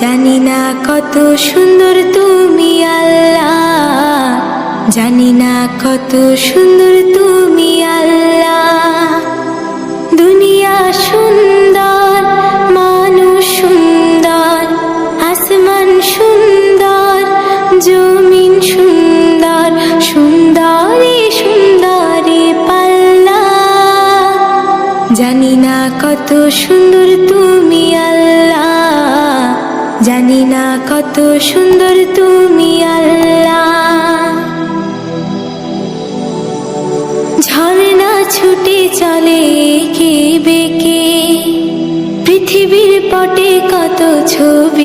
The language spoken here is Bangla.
জানি না কত সুন্দর তুমি আল্লাহ, জানি না কত সুন্দর তুমি আল্লাহ। দুনিয়া সুন্দর, মানুষ সুন্দর, আসমান সুন্দর, জমিন সুন্দর, সুন্দরী সুন্দরী পাল্লা। জানি না কত সুন্দর তুমি আল্লাহ, জানি না কত সুন্দর তুমি আল্লাহ। ঝর্ণা ছুটে চলে কে বেঁকে, পৃথিবীর পটে কত ছবি।